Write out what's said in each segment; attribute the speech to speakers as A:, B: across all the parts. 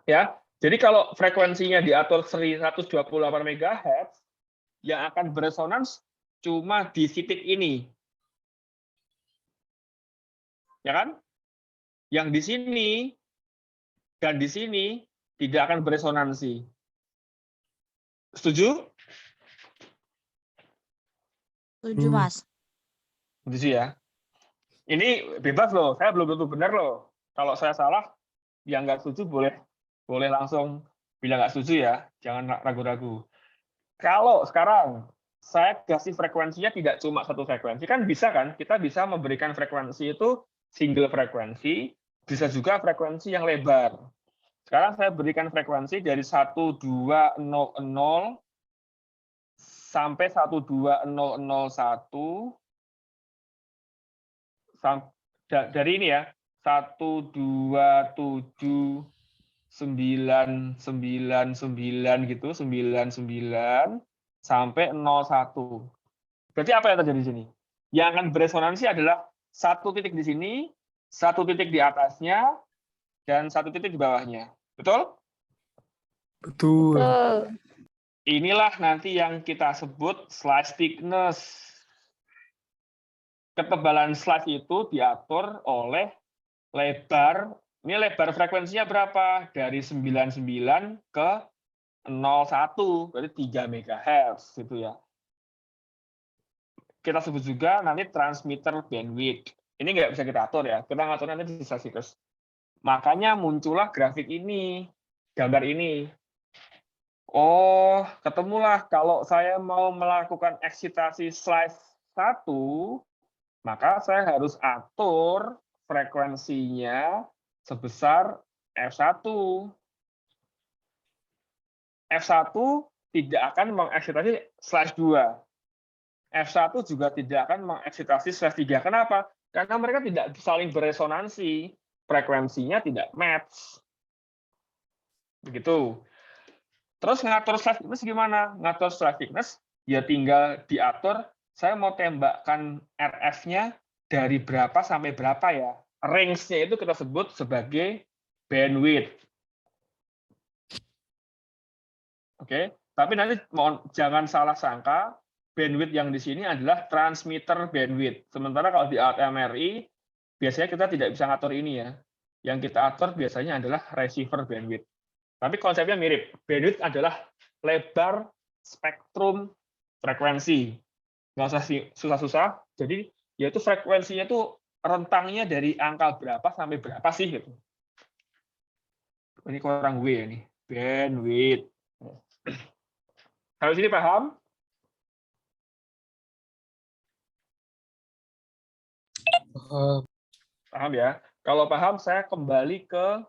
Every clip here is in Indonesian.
A: Ya. Jadi kalau frekuensinya diatur 128 MHz, yang akan beresonans cuma di titik ini. Ya kan? Yang di sini dan di sini tidak akan beresonansi. Setuju?
B: Setuju, Mas.
A: Setuju ya? Ini bebas loh, saya belum tentu benar loh. Kalau saya salah, yang nggak setuju boleh langsung bilang nggak setuju ya, jangan ragu-ragu. Kalau sekarang saya kasih frekuensinya tidak cuma satu frekuensi, kan bisa kan? Kita bisa memberikan frekuensi itu single frekuensi, bisa juga frekuensi yang lebar. Sekarang saya berikan frekuensi dari 1200 sampai 12001 dari ini ya, 1279999 gitu, 99 sampai 01. Berarti apa yang terjadi di sini? Yang akan beresonansi adalah satu titik di sini, satu titik di atasnya, dan satu titik di bawahnya. Betul?
C: Betul.
A: Inilah nanti yang kita sebut slice thickness. Ketebalan slice itu diatur oleh lebar, ini lebar frekuensinya berapa? Dari 99 ke 01, berarti 3 MHz gitu ya. Kita sebut juga nanti transmitter bandwidth. Ini nggak bisa kita atur ya, kita ngatur nanti di slice. Makanya muncullah grafik ini, gambar ini. Oh, ketemulah kalau saya mau melakukan eksitasi slice 1, maka saya harus atur frekuensinya sebesar F1. F1 tidak akan mengeksitasi slash 2. F1 juga tidak akan mengeksitasi slash 3. Kenapa? Karena mereka tidak saling beresonansi. Frekuensinya tidak match. Begitu. Terus ngatur slash thickness gimana? Ngatur slash thickness, ya tinggal diatur, saya mau tembakkan RF-nya dari berapa sampai berapa ya. Range-nya itu kita sebut sebagai bandwidth. Oke, tapi nanti jangan salah sangka, bandwidth yang di sini adalah transmitter bandwidth. Sementara kalau di alat MRI, biasanya kita tidak bisa ngatur ini ya. Yang kita atur biasanya adalah receiver bandwidth. Tapi konsepnya mirip. Bandwidth adalah lebar spektrum frekuensi. Nggak usah susah-susah. Jadi yaitu frekuensinya itu rentangnya dari angka berapa sampai berapa sih gitu. Ini kurang W ya nih. Bandwidth. Kalau sini paham? Paham ya? Kalau paham, saya kembali ke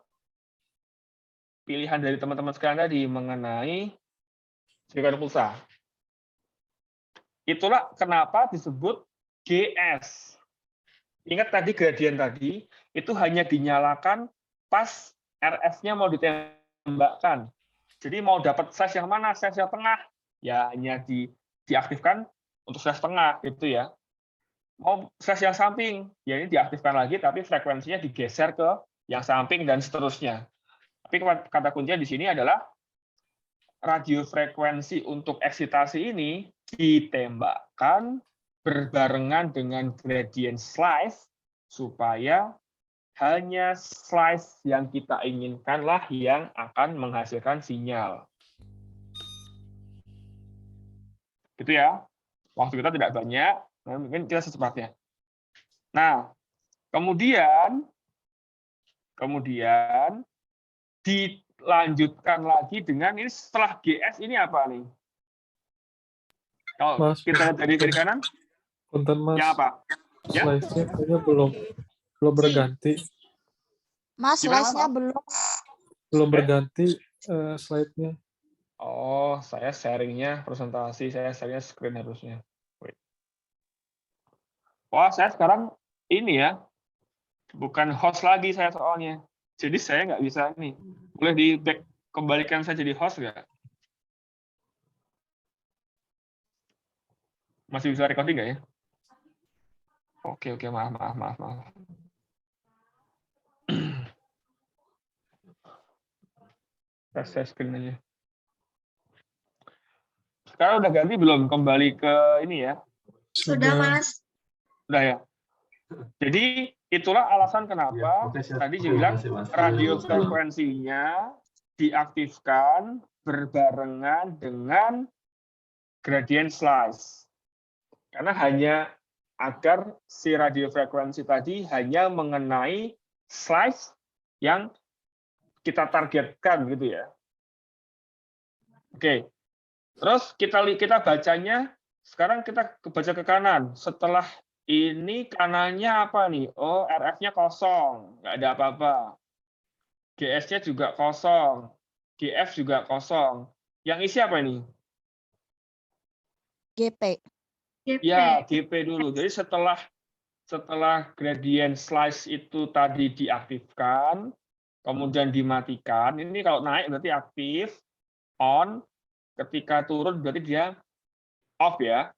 A: pilihan dari teman-teman sekalian tadi mengenai silikon pulsa. Itulah kenapa disebut GS. Ingat tadi gradien tadi, itu hanya dinyalakan pas RF-nya mau ditembakkan. Jadi mau dapat size yang mana? Size yang tengah, ya hanya diaktifkan untuk size tengah, gitu ya. Mau size yang samping, ya ini diaktifkan lagi, tapi frekuensinya digeser ke yang samping dan seterusnya. Tapi kata kuncinya di sini adalah radiofrekuensi untuk eksitasi ini ditembakkan berbarengan dengan gradient slice supaya hanya slice yang kita inginkanlah yang akan menghasilkan sinyal. Gitu ya. Waktu kita tidak banyak, mungkin kita secepatnya. Nah, kemudian dilanjutkan lagi dengan ini setelah GS ini apa nih? Kalau
C: Mas,
A: kita lihat dari kiri kanan,
C: punten Mas,
A: yang apa? Ya?
C: slide-nya kayaknya belum berganti.
B: Mas,
A: Gimana,
B: slide-nya
A: Mas?
C: Belum berganti slide-nya.
A: Oh, saya sharingnya presentasi, saya sharingnya screen harusnya. Wait. Wah, saya sekarang ini ya, bukan host lagi saya soalnya. Jadi saya nggak bisa ini. Boleh di back kembalikan saya jadi host nggak? Masih bisa recording nggak ya? Oke, maaf. Tes screen aja. Sekarang udah ganti belum? Kembali ke ini ya.
D: Sudah, Mas.
A: Udah ya. Jadi itulah alasan kenapa tadi dibilang radio frekuensinya diaktifkan berbarengan dengan gradient slice. Karena hanya agar si radio frekuensi tadi hanya mengenai slice yang kita targetkan gitu ya. Oke. Terus kita bacanya, sekarang kita baca ke kanan. Setelah ini kanannya apa nih? Oh, RF-nya kosong, nggak ada apa-apa. GS-nya juga kosong, GF juga kosong. Yang isi apa ini?
B: GP.
A: Ya, GP dulu. Jadi setelah gradient slice itu tadi diaktifkan, kemudian dimatikan, ini kalau naik berarti aktif, on, ketika turun berarti dia off ya.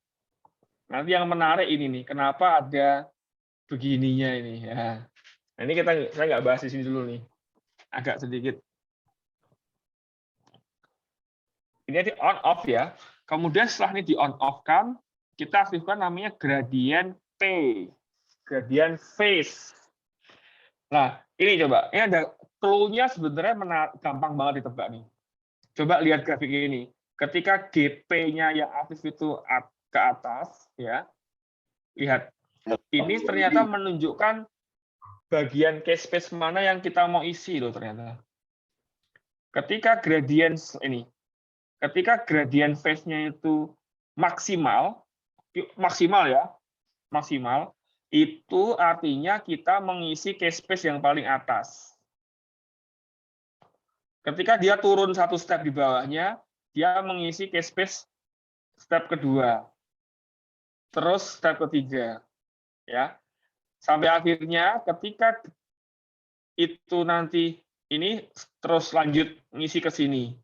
A: Nanti yang menarik ini nih, kenapa ada begininya ini ya. Nah, ini saya nggak bahas di sini dulu nih, agak sedikit. Ini di on off ya. Kemudian setelah ini di on off kan, kita aktifkan namanya gradient P, gradient phase. Nah, ini coba, ini ada clue-nya sebenarnya gampang banget ditebak nih. Coba lihat grafik ini. Ketika GP-nya yang aktif itu ke atas, ya, lihat. Ini ternyata menunjukkan bagian case space mana yang kita mau isi loh ternyata. Ketika gradient phase-nya itu maksimal ya, maksimal, itu artinya kita mengisi case space yang paling atas. Ketika dia turun satu step di bawahnya, dia mengisi case space step kedua, terus step ketiga, ya, sampai akhirnya ketika itu nanti ini terus lanjut ngisi ke sini.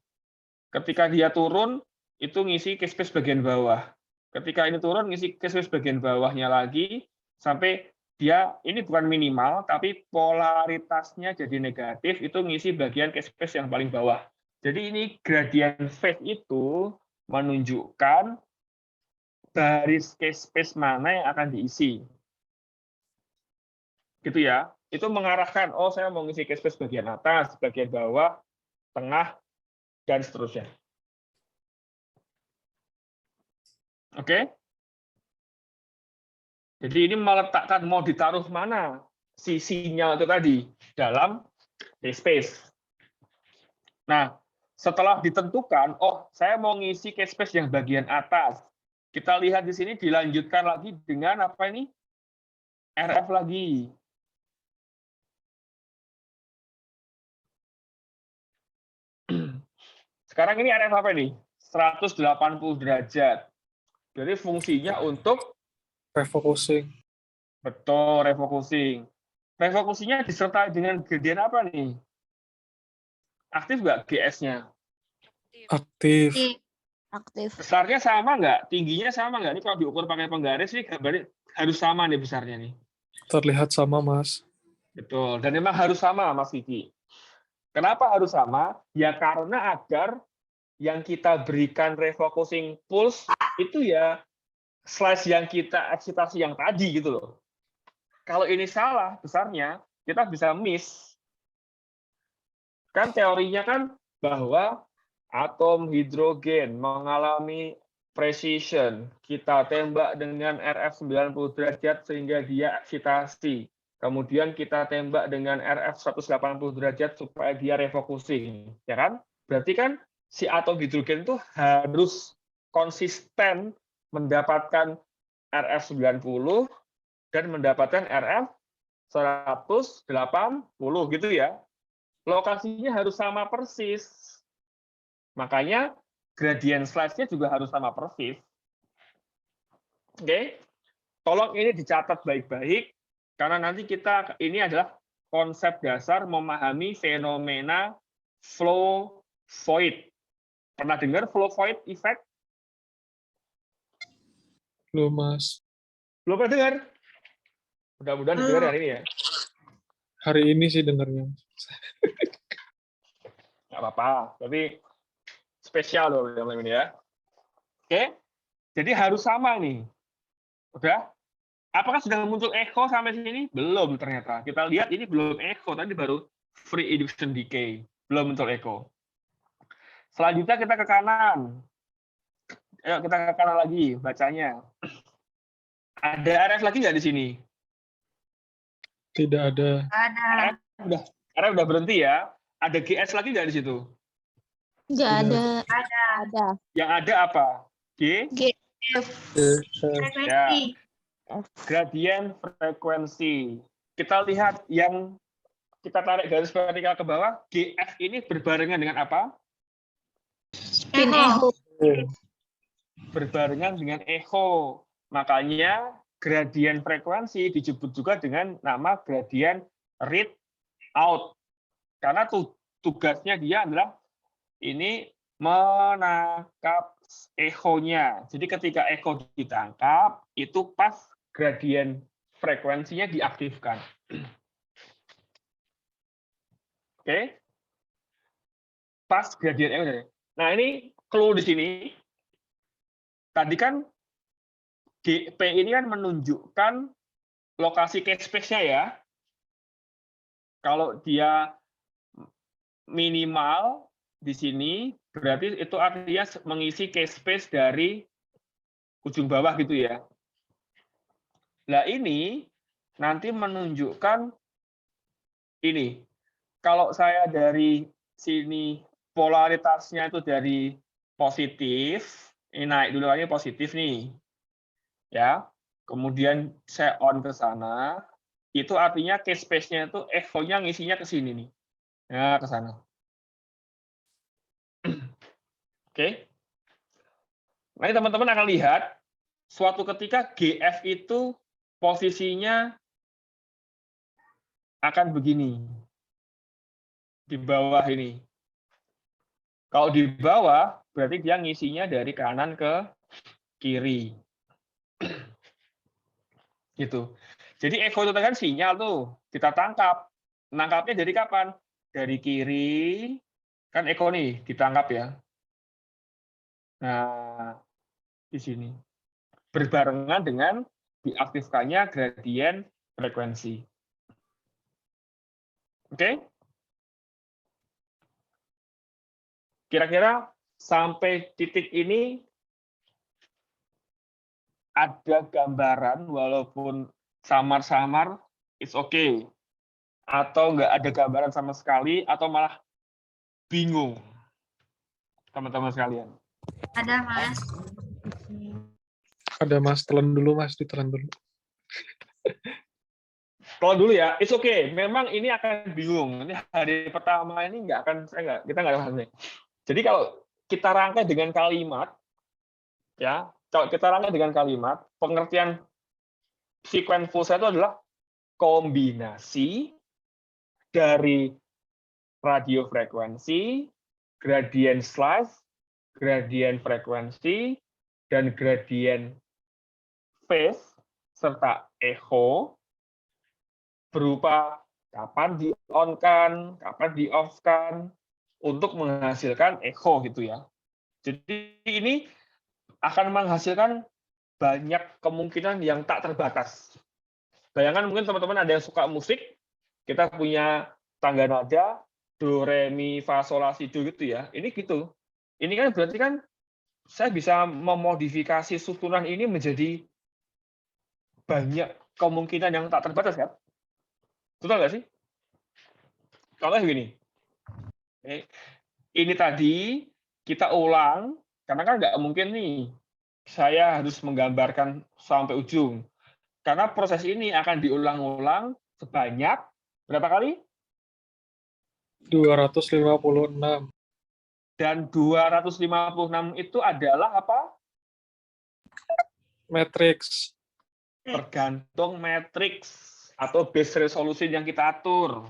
A: Ketika dia turun, itu ngisi case space bagian bawah. Ketika ini turun, ngisi case space bagian bawahnya lagi, sampai dia ini bukan minimal, tapi polaritasnya jadi negatif, itu ngisi bagian case space yang paling bawah. Jadi ini gradient phase itu menunjukkan baris case space mana yang akan diisi. Gitu ya. Itu mengarahkan, oh saya mau ngisi case space bagian atas, bagian bawah, tengah, dan seterusnya. Oke? Jadi ini meletakkan mau ditaruh mana si sinyal itu tadi dalam space. Nah, setelah ditentukan, oh saya mau ngisi case space yang bagian atas. Kita lihat di sini dilanjutkan lagi dengan apa ini? RF lagi. Sekarang ini RF apa nih? 180 derajat. Jadi fungsinya untuk
C: refocusing.
A: betul, refocusing. Refocusingnya disertai dengan gradient apa nih? Aktif nggak GS-nya?
C: Aktif.
B: Aktif.
A: Besarnya sama nggak? Tingginya sama nggak? Ini kalau diukur pakai penggaris nih gambarnya harus sama nih besarnya nih.
C: Terlihat sama, Mas.
A: Betul. Dan memang harus sama, Mas Kiki. Kenapa harus sama? Ya karena agar yang kita berikan refocusing pulse itu ya slice yang kita eksitasi yang tadi gitu loh. Kalau ini salah besarnya, kita bisa miss. Kan teorinya kan bahwa atom hidrogen mengalami precision. Kita tembak dengan RF 90 derajat sehingga dia eksitasi. Kemudian kita tembak dengan RF 180 derajat supaya dia refocusing. Ya kan? Berarti kan si atom hidrogen itu harus konsisten mendapatkan RF 90 dan mendapatkan RF 180 gitu ya. Lokasinya harus sama persis. Makanya gradient slice-nya juga harus sama persis. Oke. Tolong ini dicatat baik-baik karena nanti ini adalah konsep dasar memahami fenomena flow void. Pernah dengar flow void effect?
C: Belum, Mas.
A: Belum pernah dengar? Mudah-mudahan didengar hari ini ya.
C: Hari ini sih dengarnya.
A: Nggak apa-apa. Tapi spesial loh yang ini ya. Oke, jadi harus sama nih. Udah? Apakah sudah muncul echo sampai sini? Belum ternyata. Kita lihat ini belum echo, tadi baru free induction decay. Belum muncul echo. Selanjutnya kita ke kanan. Ayo kita ke kanan lagi, bacanya. Ada RF lagi nggak di sini?
C: Tidak ada.
A: RF udah berhenti ya. Ada GS lagi nggak di situ?
B: Nggak ada.
D: Ada.
B: Ada.
A: Yang ada apa?
D: F.
A: Ya.
D: Frekuensi.
A: Gradient frekuensi. Kita lihat yang kita tarik garis vertikal ke bawah, GF ini berbarengan dengan apa?
B: Spin echo.
A: Berbarengan dengan echo. Makanya gradient frekuensi disebut juga dengan nama gradient read out. Karena tugasnya dia adalah ini menangkap echo-nya. Jadi ketika echo ditangkap, itu pas gradient frekuensinya diaktifkan. Oke? Pas gradient echo. Nah, ini clue di sini. Tadi kan GP ini kan menunjukkan lokasi cache space-nya ya. Kalau dia minimal di sini, berarti itu artinya mengisi cache space dari ujung bawah gitu ya. Nah ini nanti menunjukkan ini. Kalau saya dari sini polaritasnya itu dari positif, ini naik dulu aja positif nih. Ya. Kemudian saya on ke sana, itu artinya cache space-nya itu echo-nya ngisinya ke sini nih. Ya, ke sana. Oke. Nanti teman-teman akan lihat suatu ketika GF itu posisinya akan begini. Di bawah ini. Kalau di bawah, berarti dia ngisinya dari kanan ke kiri. Gitu. Jadi echo itu kan sinyal tuh, kita tangkap. Nangkapnya dari kapan? Dari kiri, kan echo nih, ditangkap ya. Nah, di sini. Berbarengan dengan diaktifkannya gradient frekuensi. Oke? Kira-kira sampai titik ini ada gambaran walaupun samar-samar, it's okay. Atau nggak ada gambaran sama sekali, atau malah bingung, teman-teman sekalian.
D: Ada, Mas.
C: Ada Mas, telan dulu Mas, ditelan dulu.
A: Kalau dulu ya, it's okay. Memang ini akan bingung. Ini hari pertama ini nggak akan, kita nggak paham. Jadi kalau kita rangkai dengan kalimat, ya, kalau kita rangkai dengan kalimat, pengertian sequence pulsa itu adalah kombinasi dari radio frekuensi, gradient slice, gradient frekuensi, dan gradient phase, serta echo, berupa kapan di-on-kan, kapan di-off-kan, untuk menghasilkan echo gitu ya. Jadi ini akan menghasilkan banyak kemungkinan yang tak terbatas. Bayangkan mungkin teman-teman ada yang suka musik, kita punya tangga nada, do, re, mi, fa, sol, la, si, do gitu ya. Ini gitu. Ini kan berarti kan saya bisa memodifikasi susunan ini menjadi banyak kemungkinan yang tak terbatas kan? Betul nggak sih? Contohnya begini. Ini tadi kita ulang, karena kan nggak mungkin nih saya harus menggambarkan sampai ujung. Karena proses ini akan diulang-ulang sebanyak berapa kali?
C: 256.
A: Dan 256 itu adalah apa?
C: Matrix.
A: Tergantung matriks atau base resolution yang kita atur.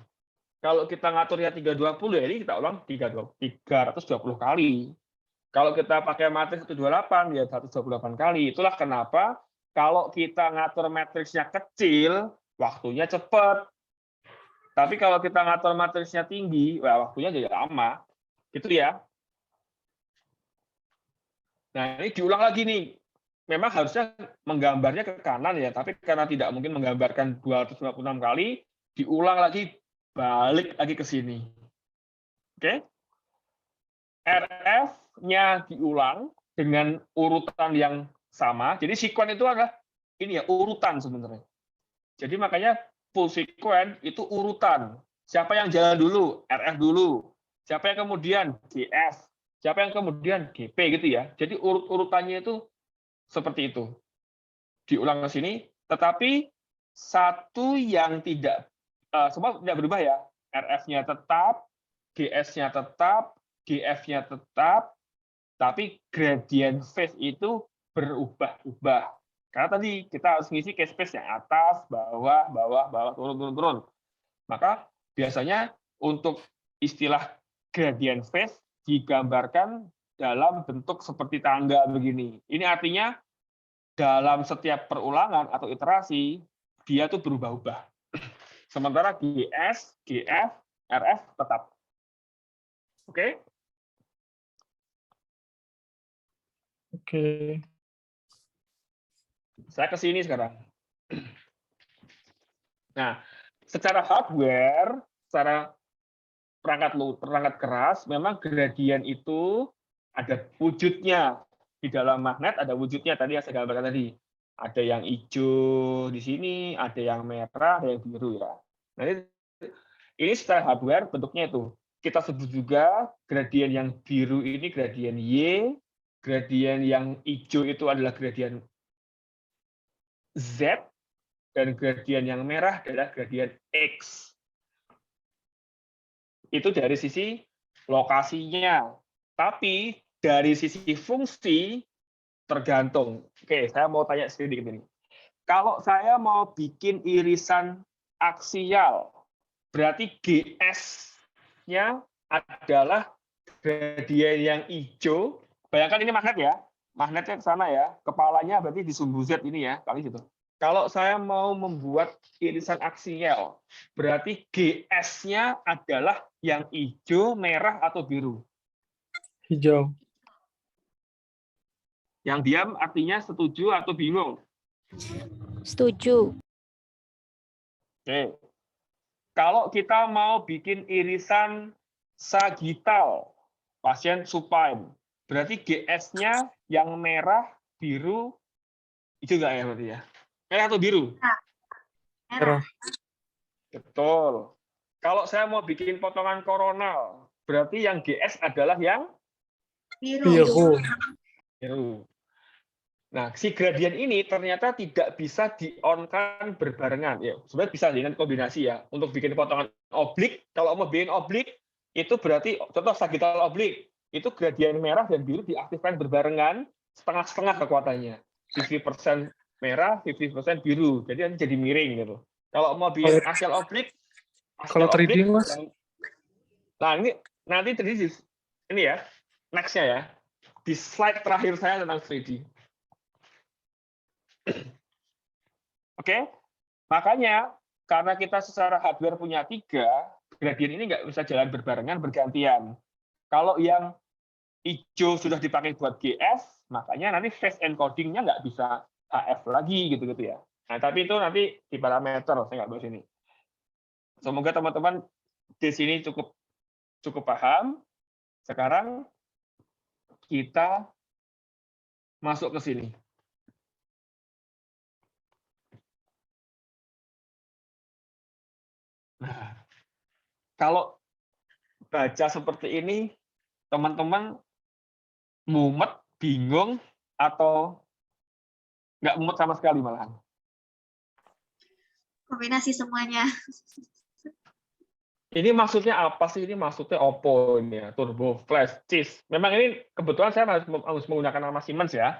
A: Kalau kita ngaturnya 320, ya ini kita ulang 320 kali. Kalau kita pakai matriks 128, ya 128 kali. Itulah kenapa kalau kita ngatur matriksnya kecil, waktunya cepat. Tapi kalau kita ngatur matriksnya tinggi, waktunya jadi lama. Gitu ya. Nah, ini diulang lagi nih. Memang harusnya menggambarnya ke kanan ya, tapi karena tidak mungkin menggambarkan 256 kali, diulang lagi, balik lagi ke sini. Oke? RF-nya diulang dengan urutan yang sama. Jadi sekuen itu adalah ini ya, urutan sebenarnya. Jadi makanya full sekuen itu urutan. Siapa yang jalan dulu? RF dulu. Siapa yang kemudian? GF. Siapa yang kemudian? GP gitu ya. Jadi urut-urutannya itu seperti itu. Diulang ke sini, tetapi satu yang tidak semua tidak berubah ya. RF-nya tetap, GS-nya tetap, GF-nya tetap, tapi gradient phase itu berubah-ubah. Karena tadi kita harus ngisi case space yang atas, bawah, bawah, bawah, turun, turun, turun. Maka biasanya untuk istilah gradient phase digambarkan dalam bentuk seperti tangga begini. Ini artinya dalam setiap perulangan atau iterasi, dia tuh berubah-ubah. Sementara GS, GF, RF tetap. Oke?
C: Oke.
A: Saya ke sini sekarang. Nah, secara hardware, secara perangkat keras, memang gradien itu ada wujudnya. Di dalam magnet ada wujudnya, tadi yang saya gambarkan tadi. Ada yang hijau di sini, ada yang merah, ada yang biru ya. Nah, ini secara hardware bentuknya itu. Kita sebut juga gradien yang biru ini gradien Y, gradien yang hijau itu adalah gradien Z, dan gradien yang merah adalah gradien X. Itu dari sisi lokasinya. Tapi dari sisi fungsi tergantung. Oke, saya mau tanya sedikit ini. Kalau saya mau bikin irisan aksial, berarti GS-nya adalah gradien yang hijau. Bayangkan ini magnet ya. Magnetnya ke sana ya. Kepalanya berarti di sumbu Z ini ya, kali gitu. Kalau saya mau membuat irisan aksial, berarti GS-nya adalah yang hijau, merah, atau biru.
C: Hijau.
A: Yang diam artinya setuju atau bingung.
B: Setuju.
A: Oke. Kalau kita mau bikin irisan sagital, pasien supine, berarti GS-nya yang merah, biru, itu enggak ya berarti ya? Merah atau biru?
D: Merah.
A: Betul. Kalau saya mau bikin potongan koronal, berarti yang GS adalah yang
D: Biru.
C: Biru.
A: biru. Nah, si gradien ini ternyata tidak bisa di-on-kan berbarengan. Ya, sebenarnya bisa dengan kombinasi ya. Untuk bikin potongan oblik, kalau mau bikin oblik, itu berarti, contoh sagittal oblik, itu gradien merah dan biru diaktifkan berbarengan, setengah-setengah kekuatannya. 50% merah, 50% biru. Jadi nanti jadi miring gitu. Kalau mau bikin axial oblik,
C: Kalau 3D, Mas?
A: Nah, ini nanti terjadi ini ya, next-nya ya. Di slide terakhir saya tentang 3D. Oke, makanya karena kita secara hardware punya 3, gradien ini nggak bisa jalan berbarengan, bergantian. Kalau yang hijau sudah dipakai buat GS, makanya nanti phase encoding-nya nggak bisa HF lagi gitu-gitu ya. Nah, tapi itu nanti di parameter, saya nggak bahas ini. Semoga teman-teman di sini cukup paham. Sekarang kita masuk ke sini. Nah, kalau baca seperti ini, teman-teman mumet, bingung, atau nggak mumet sama sekali malahan?
D: Kombinasi semuanya.
A: Ini maksudnya apa sih? Ini maksudnya Oppo ini ya, Turbo Flash CIS. Memang ini kebetulan saya harus menggunakan nama Siemens ya.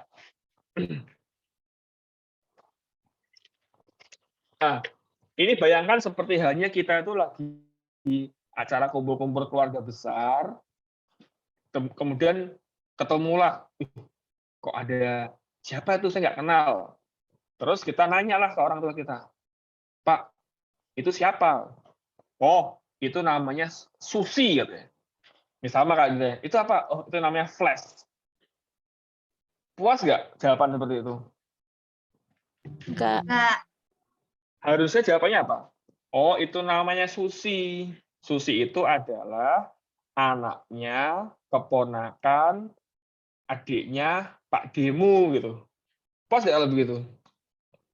A: Nah, ini bayangkan seperti halnya kita itu lagi di acara kumpul-kumpul keluarga besar, kemudian ketemulah, kok ada siapa itu saya nggak kenal. Terus kita nanyalah ke orang tua kita, Pak, itu siapa? Oh, itu namanya Susi katanya. Misalnya Kak gitu ya, itu apa? Oh, itu namanya flash. Puas nggak jawaban seperti itu?
B: Enggak.
D: Enggak.
A: Harusnya jawabannya apa? Oh, itu namanya Susi. Susi itu adalah anaknya, keponakan, adiknya Pak Demu gitu. Pas nggak kalau begitu?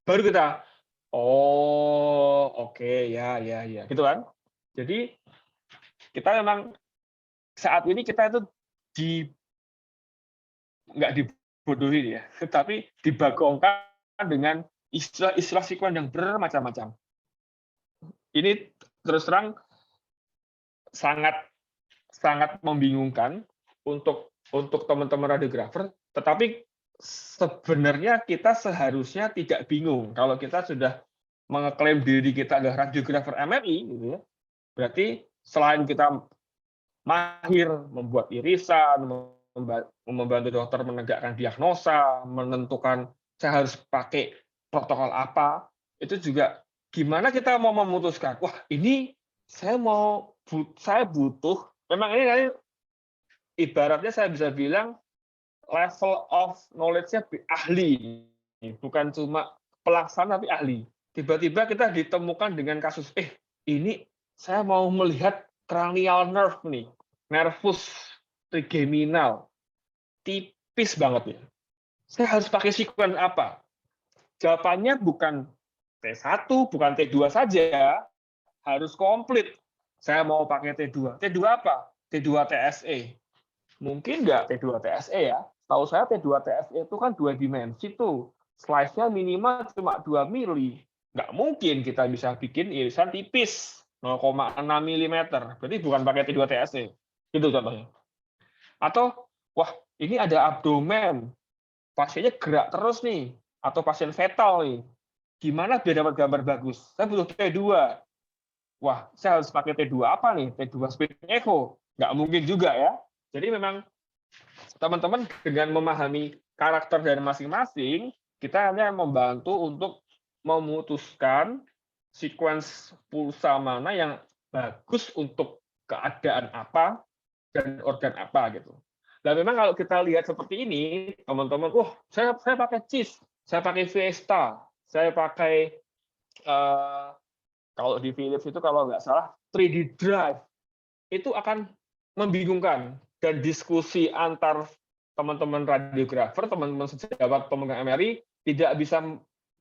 A: Baru kita, oh oke ya gitu kan? Jadi kita memang saat ini kita itu nggak dibodohi ya, tetapi dibagongkan dengan istilah-istilah sekuens yang bermacam-macam. Ini terus terang sangat sangat membingungkan untuk teman-teman radiografer, tetapi sebenarnya kita seharusnya tidak bingung kalau kita sudah mengeklaim diri kita adalah radiografer MRI, gitu ya. Berarti selain kita mahir membuat irisan, membantu dokter menegakkan diagnosa, menentukan saya harus pakai protokol apa, itu juga gimana kita mau memutuskan, wah ini saya butuh, memang ini ibaratnya saya bisa bilang level of knowledge-nya ahli, bukan cuma pelaksana tapi ahli. Tiba-tiba kita ditemukan dengan kasus, ini saya mau melihat cranial nerve nih, nervus trigeminal, tipis banget ya. Saya harus pakai sekuens apa? Jawabannya bukan T1, bukan T2 saja, harus komplit. Saya mau pakai T2. T2 apa? T2 TSE. Mungkin nggak T2 TSE ya. Tahu saya T2 TSE itu kan 2 dimensi tuh. Slice-nya minimal cuma 2 mili. Nggak mungkin kita bisa bikin irisan tipis 0,6 mm. Berarti bukan pakai T2 TSE. Itu contohnya. Atau, wah ini ada abdomen. Pasiennya gerak terus nih. Atau pasien fetal nih. Gimana biar dapat gambar bagus? Saya butuh T2. Wah, saya harus pakai T2 apa nih? T2 speed echo. Nggak mungkin juga ya. Jadi memang teman-teman dengan memahami karakter dari masing-masing, kita hanya membantu untuk memutuskan sequence pulsa mana yang bagus untuk keadaan apa dan organ apa gitu. Dan memang kalau kita lihat seperti ini, teman-teman, saya pakai CIS, saya pakai Fiesta, saya pakai kalau di Philips itu kalau nggak salah 3D drive, itu akan membingungkan dan diskusi antar teman-teman radiografer, teman-teman sejawat pemegang MRI tidak bisa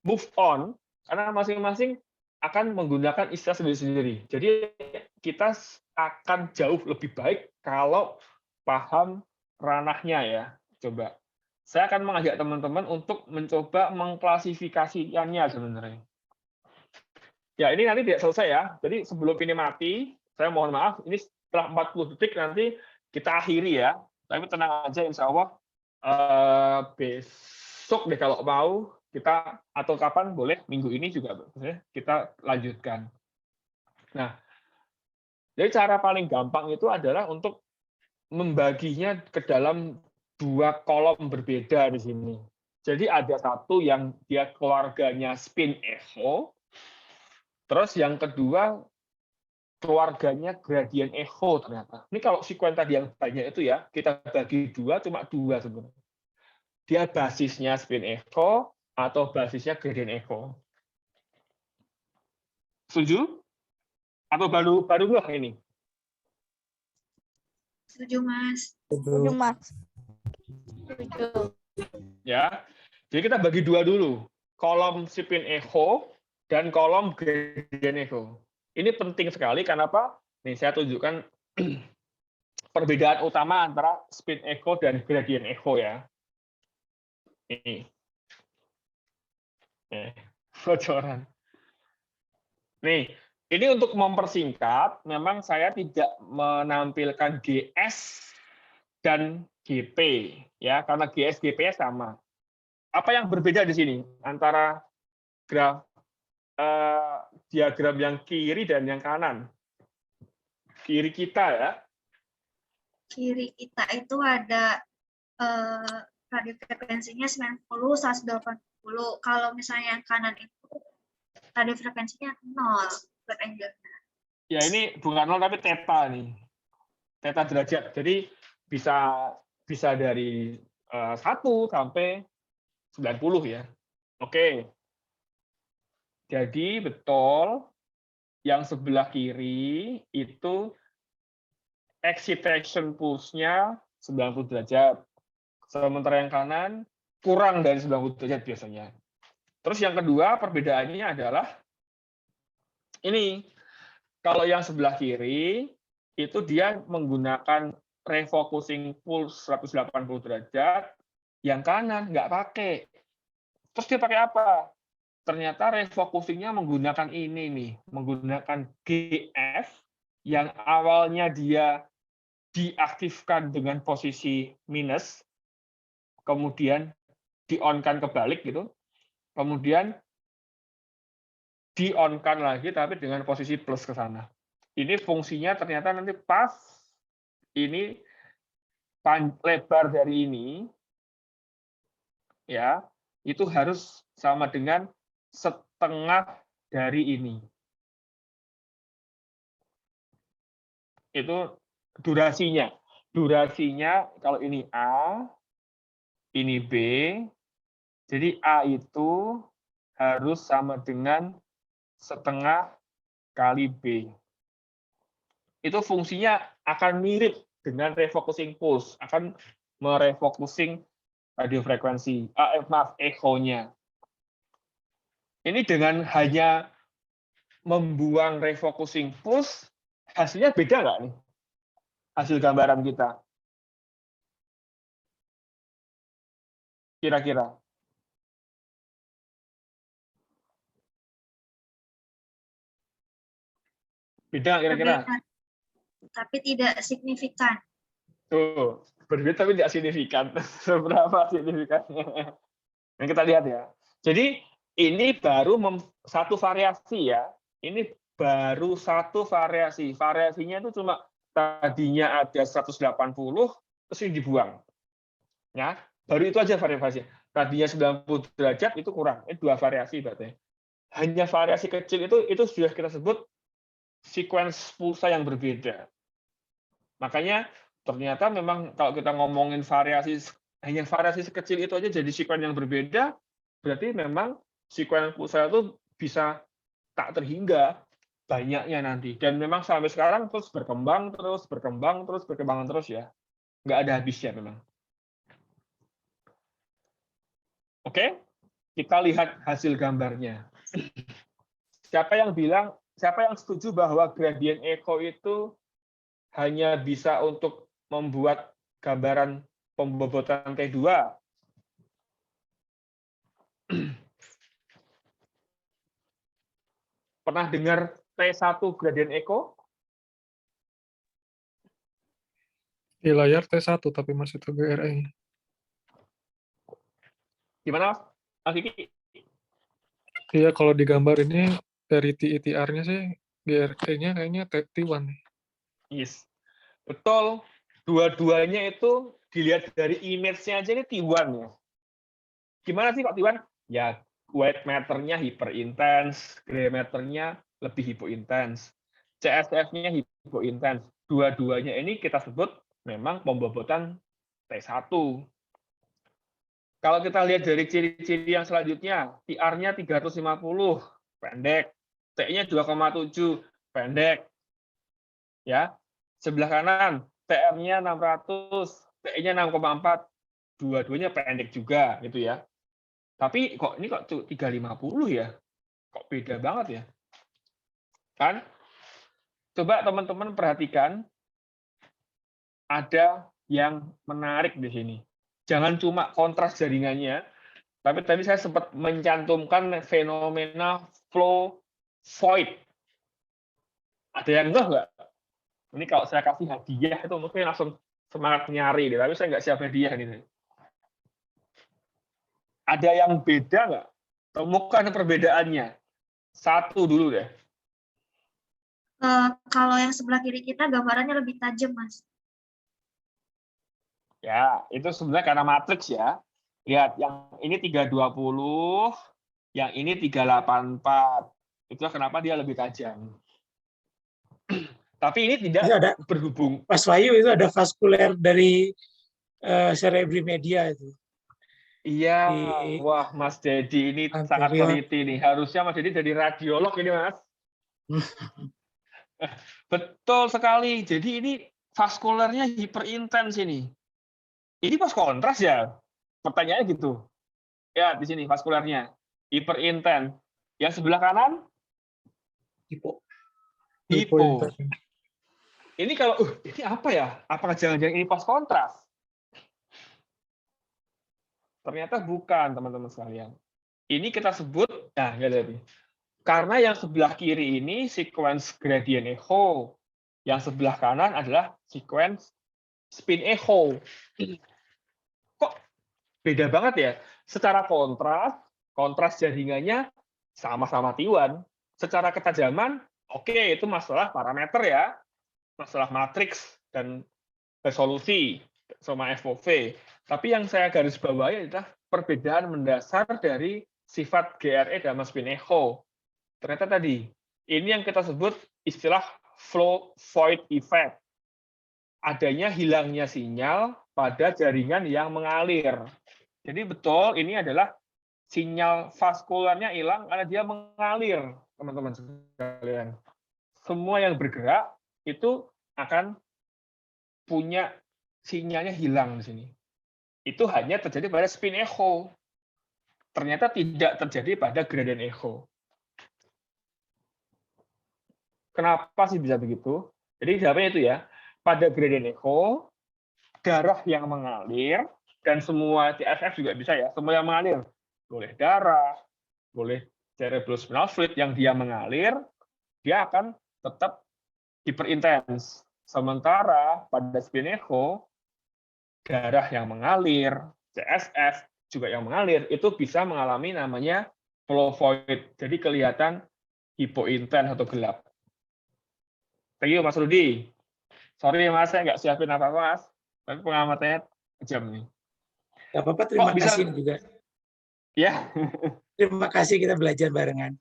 A: move on karena masing-masing akan menggunakan istilah sendiri-sendiri. Jadi kita akan jauh lebih baik kalau paham ranahnya ya. Coba. Saya akan mengajak teman-teman untuk mencoba mengklasifikasikannya sebenarnya. Ya, ini nanti tidak selesai ya. Jadi sebelum ini mati, saya mohon maaf, ini setelah 40 detik nanti kita akhiri ya. Tapi tenang aja, insya Allah besok deh kalau mau kita atau kapan boleh minggu ini juga kita lanjutkan. Nah, jadi cara paling gampang itu adalah untuk membaginya ke dalam 2 kolom berbeda di sini. Jadi ada satu yang dia keluarganya spin echo, terus yang kedua keluarganya gradient echo ternyata. Ini kalau sekuen tadi yang banyak itu ya, kita bagi 2, cuma 2 sebenarnya. Dia basisnya spin echo atau basisnya gradient echo. Setuju? Atau baru nggak ini?
D: Setuju, Mas.
B: Setuju, Mas. Setuju.
A: Ya. Jadi kita bagi 2 dulu. Kolom spin echo dan kolom gradient echo. Ini penting sekali, kenapa? Nih saya tunjukkan perbedaan utama antara spin echo dan gradient echo ya. Ini. Bocoran. Nih, ini untuk mempersingkat, memang saya tidak menampilkan GS dan GP ya, karena GS GP sama. Apa yang berbeda di sini antara diagram yang kiri dan yang kanan? Kiri kita ya.
D: Kiri kita itu ada radiofrekuensinya 90, 180. Kalau misalnya yang kanan itu radiofrekuensinya 0 per angle.
A: Ya ini bukan 0 tapi theta nih. Theta derajat. Jadi bisa dari 1 sampai 90 ya. Oke. Jadi betul yang sebelah kiri itu excitation pulse-nya 90 derajat. Sementara yang kanan kurang dari 90 derajat biasanya. Terus yang kedua perbedaannya adalah ini. Kalau yang sebelah kiri itu dia menggunakan refocusing pulse 180 derajat, yang kanan nggak pakai. Terus dia pakai apa? Ternyata refocusingnya menggunakan ini nih, menggunakan GF yang awalnya dia diaktifkan dengan posisi minus, kemudian di-on-kan kebalik gitu, kemudian di-on-kan lagi tapi dengan posisi plus ke sana. Ini fungsinya ternyata nanti pas ini lebar dari ini ya, itu harus sama dengan setengah dari ini. Itu durasinya. Durasinya kalau ini A, ini B, jadi A itu harus sama dengan setengah kali B. Itu fungsinya akan mirip dengan refocusing pulse, akan merefocusing radiofrekuensi, echo-nya. Ini dengan hanya membuang refocusing pulse, hasilnya beda nggak nih? Hasil gambaran kita. Kira-kira. Beda nggak kira-kira?
D: Tapi tidak signifikan.
A: Tuh, berbeda tapi tidak signifikan. Seberapa signifikannya? Nah, kita lihat ya. Jadi ini baru satu variasi ya. Ini baru satu variasi. Variasinya itu cuma tadinya ada 180, terus ini dibuang. Ya, baru itu aja variasi. Tadinya 90 derajat itu kurang. Ini 2 variasi berarti. Hanya variasi kecil itu sudah kita sebut sequence pulsa yang berbeda. Makanya ternyata memang kalau kita ngomongin hanya variasi sekecil itu aja jadi sequence yang berbeda, berarti memang sequence pulsa itu bisa tak terhingga banyaknya nanti. Dan memang sampai sekarang terus berkembang terus ya. Nggak ada habisnya memang. Oke, kita lihat hasil gambarnya. Siapa yang setuju bahwa gradient echo itu hanya bisa untuk membuat gambaran pembobotan T2? Pernah dengar T1 gradient echo?
C: Di layar T1 tapi masih itu GRE.
A: Gimana, Mas Kiki?
C: Iya, kalau di gambar ini dari TITR-nya sih GRE-nya kayaknya T1 nih.
A: Yes. Betul. Dua-duanya itu dilihat dari image-nya aja ini T1 ya. Gimana sih kok T1? Ya, white matter-nya hyperintens, gray matter-nya lebih hypointens, CSF-nya hypointens. Dua-duanya ini kita sebut memang pembobotan T1. Kalau kita lihat dari ciri-ciri yang selanjutnya, TR-nya 350, pendek. T-nya 2,7, pendek. Ya. Sebelah kanan, TR-nya 600, T-nya 6,4. Dua-duanya pendek juga gitu ya. Tapi kok 350 ya? Kok beda banget ya? Kan? Coba teman-teman perhatikan, ada yang menarik di sini. Jangan cuma kontras jaringannya, tapi tadi saya sempat mencantumkan fenomena flow void. Ada yang enggak? Ini kalau saya kasih hadiah itu mungkin langsung semangat nyari, tapi saya nggak siap hadiah nih. Ada yang beda nggak? Temukan perbedaannya. Satu dulu deh.
D: Kalau yang sebelah kiri kita gambarannya lebih tajam, Mas.
A: Ya, itu sebenarnya karena matriks ya. Lihat, yang ini 320, yang ini 384. Itu kenapa dia lebih tajam. Tapi ini tidak
E: Itu ada
A: berhubung.
E: Mas Wahyu, itu ada vaskuler dari cerebri media itu.
A: Iya,
E: Di
A: wah Mas Dedi ini sangat
E: anterior.
A: peneliti nih. Harusnya Mas Dedi jadi radiolog ini Mas. Betul sekali. Jadi ini vaskulernya hiperintens ini. Ini pas kontras ya? Pertanyaannya gitu. Ya, di sini vaskulernya hiperintens. Yang sebelah kanan
E: Hipo.
A: hipo. Ini kalau ini apa ya? Apakah jangan-jangan ini pas kontras? Ternyata bukan, teman-teman sekalian. Ini kita sebut, nah ya tadi. Karena yang sebelah kiri ini sequence gradient echo, yang sebelah kanan adalah sequence spin echo. Kok beda banget ya? Secara kontras jaringannya sama-sama T1. Secara ketajaman, oke, itu masalah parameter ya, masalah matriks dan resolusi sama FOV. Tapi yang saya garis bawahi adalah perbedaan mendasar dari sifat GRE dan spin echo. Ternyata tadi, ini yang kita sebut istilah flow void effect. Adanya hilangnya sinyal pada jaringan yang mengalir. Jadi betul, ini adalah sinyal vaskularnya hilang karena dia mengalir, teman-teman sekalian. Semua yang bergerak itu akan punya sinyalnya hilang di sini. Itu hanya terjadi pada spin echo. Ternyata tidak terjadi pada gradient echo. Kenapa sih bisa begitu? Jadi jawabannya itu ya, pada gradient echo, darah yang mengalir, dan semua TFF juga bisa ya, semua yang mengalir. Boleh darah, boleh cerebrospinal fluid yang dia mengalir, dia akan tetap hiperintens. Sementara pada spin echo, darah yang mengalir, CSF juga yang mengalir, itu bisa mengalami namanya flow void. Jadi kelihatan hipointens atau gelap. Thank you, Mas Rudi. Sorry, Mas, saya nggak siapin apa-apa, Mas. Tapi pengamatannya kejam nih.
E: Gak apa-apa, terima
A: bisa?
E: kasih juga.
A: Ya,
E: Terima kasih kita belajar barengan.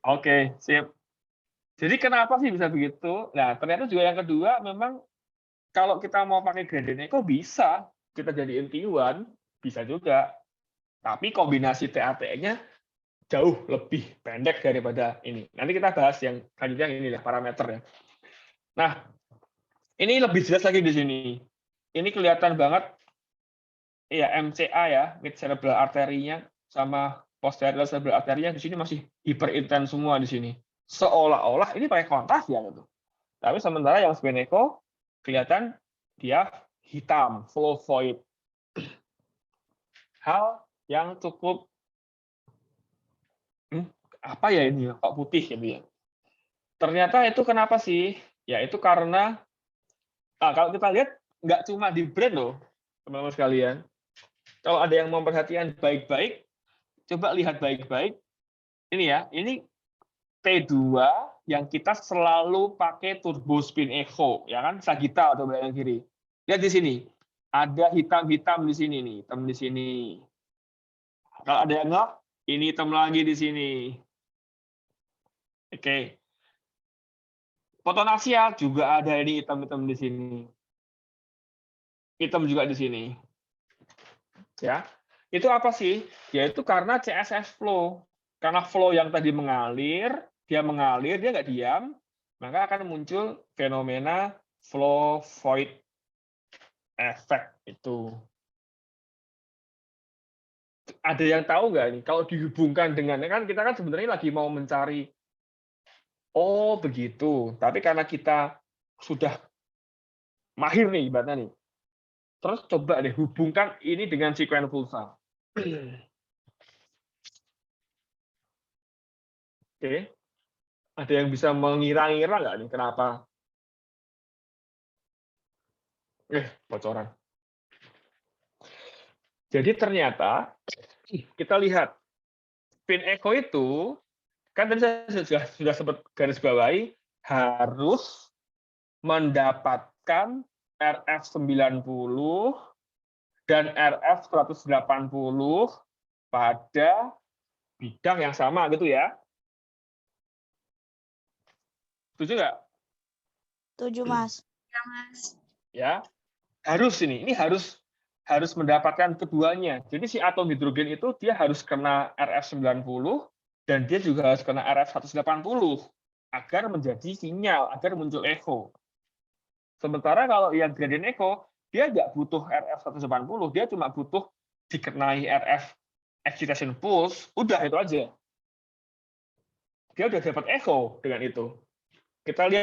A: oke, sip. Jadi kenapa sih bisa begitu? Nah, ternyata juga yang kedua, memang kalau kita mau pakai gradient echo bisa. Kita jadiin T1, bisa juga. Tapi kombinasi TAT-nya jauh lebih pendek daripada ini. Nanti kita bahas yang selanjutnya ini ya, parameternya. Nah, ini lebih jelas lagi di sini. Ini kelihatan banget ya MCA ya, mid cerebral arterinya sama posterior cerebral arterinya di sini masih hiperintens semua di sini. Seolah-olah ini pakai kontras ya gitu. Tapi sementara yang spin echo kelihatan dia hitam, flow void. Hal yang cukup apa ya ini kok putih gitu ya. Ternyata itu kenapa sih? Ya itu karena kalau kita lihat nggak cuma di brain loh, teman-teman sekalian. Kalau ada yang memperhatikan baik-baik, coba lihat baik-baik. Ini ya, ini T2 yang kita selalu pakai turbo spin echo, ya kan? Sagittal atau belakang kiri. Lihat di sini, ada hitam-hitam di sini nih, hitam di sini. Kalau ada yang nggak, ini hitam lagi di sini. Oke. Fotonasial juga ada ini hitam-hitam di sini. Hitam juga di sini. Ya, itu apa sih? Yaitu karena CSF flow. Karena flow yang tadi mengalir, dia nggak diam, maka akan muncul fenomena flow void effect itu. Ada yang tahu nggak nih? Kalau dihubungkan dengan kan kita kan sebenarnya lagi mau mencari, oh begitu. Tapi karena kita sudah mahir nih ibaratnya nih, terus coba deh hubungkan ini dengan sekuen pulsa. Oke, ada yang bisa mengira-ngira nggak nih kenapa? Bocoran. Jadi ternyata kita lihat spin echo itu kan tadi saya sudah sempat garis bawahi harus mendapatkan RF 90 dan RF 180 pada bidang yang sama gitu ya. Setuju nggak?
B: Setuju, Mas.
D: Ya, Mas.
A: Ya. Ini harus mendapatkan keduanya. Jadi si atom hidrogen itu dia harus kena RF90 dan dia juga harus kena RF180 agar menjadi sinyal, agar muncul echo. Sementara kalau yang gradient echo, dia nggak butuh RF180, dia cuma butuh dikenai RF excitation pulse, udah itu aja. Dia udah dapat echo dengan itu. Kita lihat